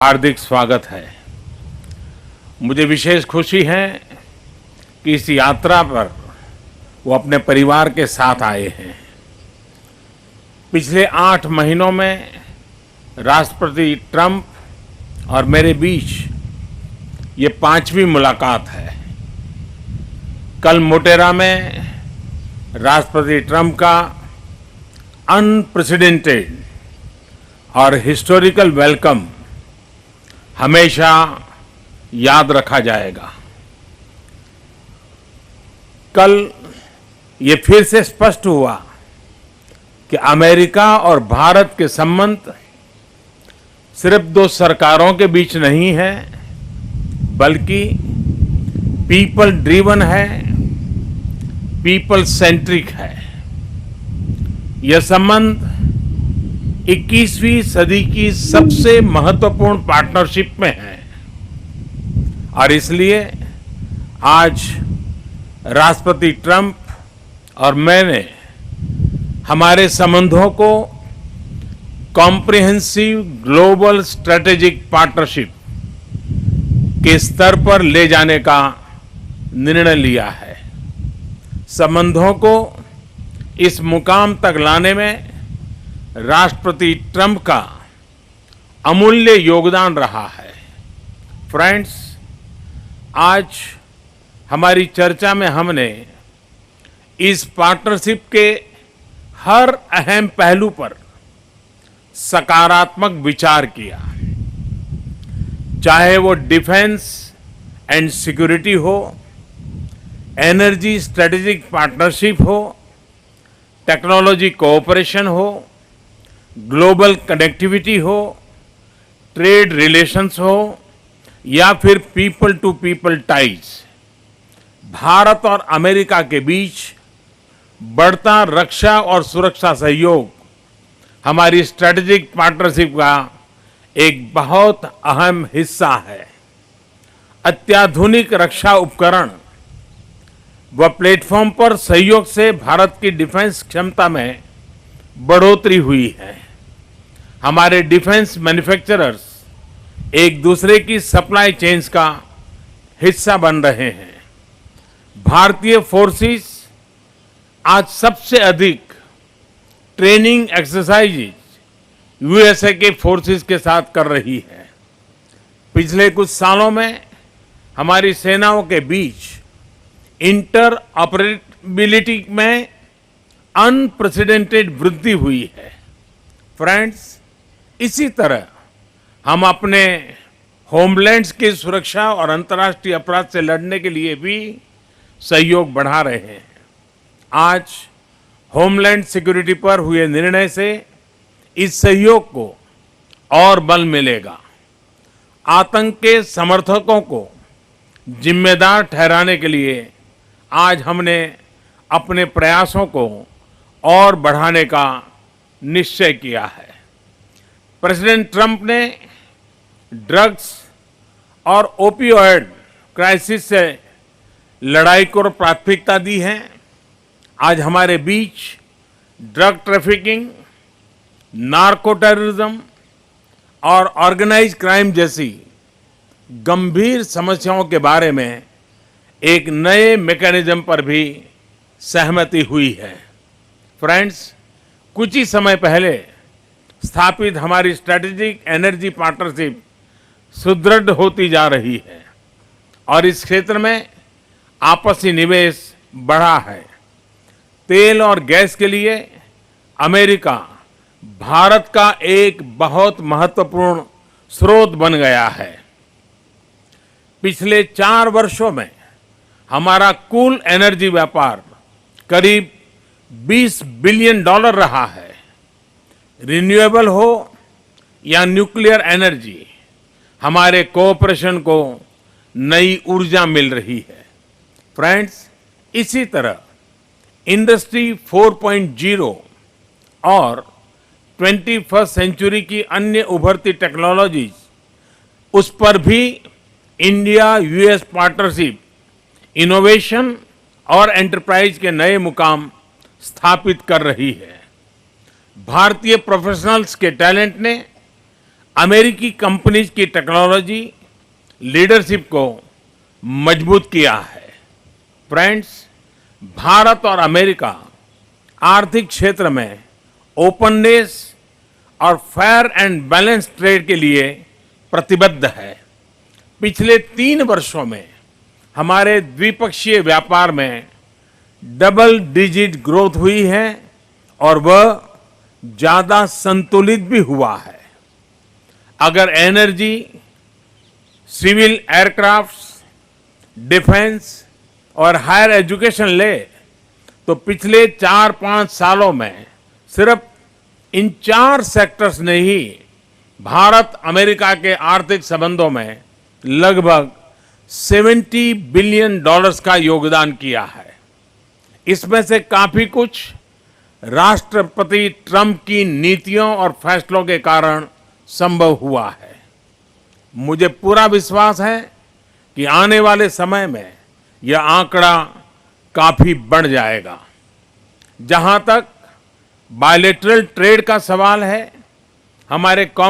हार्दिक स्वागत है। मुझे विशेष खुशी है कि इस यात्रा पर वो अपने परिवार के साथ आए हैं। पिछले 8 महीनों में राष्ट्रपति ट्रंप और मेरे बीच ये 5वीं मुलाकात है। कल मोटेरा में राष्ट्रपति ट्रंप का अनप्रेसिडेंटेड और हिस्टोरिकल वेलकम हमेशा याद रखा जाएगा। कल ये फिर से स्पष्ट हुआ कि अमेरिका और भारत के संबंध सिर्फ 2 सरकारों के बीच नहीं है, बल्कि पीपल ड्रिवन है, पीपल सेंट्रिक है। यह संबंध 21वीं सदी की सबसे महत्वपूर्ण पार्टनरशिप में है और इसलिए आज राष्ट्रपति ट्रंप और मैंने हमारे संबंधों को कॉम्प्रिहेंसिव ग्लोबल स्ट्रेटेजिक पार्टनरशिप के स्तर पर ले जाने का निर्णय लिया है। संबंधों को इस मुकाम तक लाने में राष्ट्रपति ट्रंप का अमूल्य योगदान रहा है। फ्रेंड्स, आज हमारी चर्चा में हमने इस पार्टनरशिप के हर अहम पहलू पर सकारात्मक विचार किया, चाहे वो डिफेंस एंड सिक्योरिटी हो, एनर्जी स्ट्रेटेजिक पार्टनरशिप हो, टेक्नोलॉजी कोऑपरेशन हो, ग्लोबल कनेक्टिविटी हो, ट्रेड रिलेशंस हो या फिर people to people ties. Bharat और अमेरिका के बीच बढ़ता रक्षा और सुरक्षा सहयोग हमारी स्ट्रेटेजिक पार्टनरशिप का एक बहुत अहम हिस्सा है। अत्याधुनिक रक्षा उपकरण व प्लेटफॉर्म पर सहयोग से भारत की डिफेंस क्षमता में बढ़ोतरी हुई है। हमारे डिफेंस मैन्युफैक्चरर्स एक दूसरे की सप्लाई चेन्स का हिस्सा बन रहे हैं। भारतीय फोर्सेस आज सबसे अधिक ट्रेनिंग एक्सरसाइजेज यूएसए के फोर्सेस के साथ कर रही है। पिछले कुछ सालों में हमारी सेनाओं के बीच इंटर ऑपरेबिलिटी में अनप्रेसिडेंटेड वृद्धि हुई है। फ्रेंड्स, इसी तरह हम अपने होमलैंड्स की सुरक्षा और अंतर्राष्ट्रीय अपराध से लड़ने के लिए भी सहयोग बढ़ा रहे हैं। आज होमलैंड सिक्योरिटी पर हुए निर्णय से इस सहयोग को और बल मिलेगा। आतंक के समर्थकों को जिम्मेदार ठहराने के लिए आज हमने अपने प्रयासों को और बढ़ाने का निश्चय किया है। प्रेसिडेंट ट्रंप ने ड्रग्स और ओपियोइड क्राइसिस से लड़ाई को प्राथमिकता दी है। आज हमारे बीच ड्रग ट्रैफिकिंग, नार्को टेररिज्म और ऑर्गेनाइज्ड क्राइम जैसी गंभीर समस्याओं के बारे में एक नए मैकेनिज्म पर भी सहमति हुई है। फ्रेंड्स, कुछ ही समय पहले स्थापित हमारी स्ट्रेटेजिक एनर्जी पार्टनरशिप सुदृढ़ होती जा रही है और इस क्षेत्र में आपसी निवेश बढ़ा है। तेल और गैस के लिए अमेरिका भारत का एक बहुत महत्वपूर्ण स्रोत बन गया है। पिछले 4 वर्षों में हमारा कुल एनर्जी व्यापार करीब $20 बिलियन रहा है। रिन्यूएबल हो या न्यूक्लियर एनर्जी, हमारे कोऑपरेशन को नई ऊर्जा मिल रही है। फ्रेंड्स, इसी तरह इंडस्ट्री 4.0 और 21st सेंचुरी की अन्य उभरती टेक्नोलॉजीज, उस पर भी इंडिया यूएस पार्टनरशिप इनोवेशन और एंटरप्राइज के नए मुकाम स्थापित कर रही है। भारतीय प्रोफेशनल्स के टैलेंट ने अमेरिकी कंपनीज की टेक्नोलॉजी लीडरशिप को मजबूत किया है। फ्रेंड्स, भारत और अमेरिका आर्थिक क्षेत्र में ओपननेस और फेयर एंड बैलेंस ट्रेड के लिए प्रतिबद्ध है। पिछले 3 वर्षों में हमारे द्विपक्षीय व्यापार में डबल डिजिट ग्रोथ हुई है और वह ज्यादा संतुलित भी हुआ है। अगर एनर्जी, सिविल एयरक्राफ्ट्स, डिफेंस और हायर एजुकेशन ले तो पिछले 4-5 सालों में सिर्फ इन 4 सेक्टर्स ने ही भारत अमेरिका के आर्थिक संबंधों में लगभग $70 बिलियन का योगदान किया है। इसमें से काफी कुछ राष्ट्रपति ट्रंप की नीतियों और फैसलों के कारण संभव हुआ है। मुझे पूरा विश्वास है कि आने वाले समय में यह आंकड़ा काफी बढ़ जाएगा। जहां तक बायलैटरल ट्रेड का सवाल है, हमारे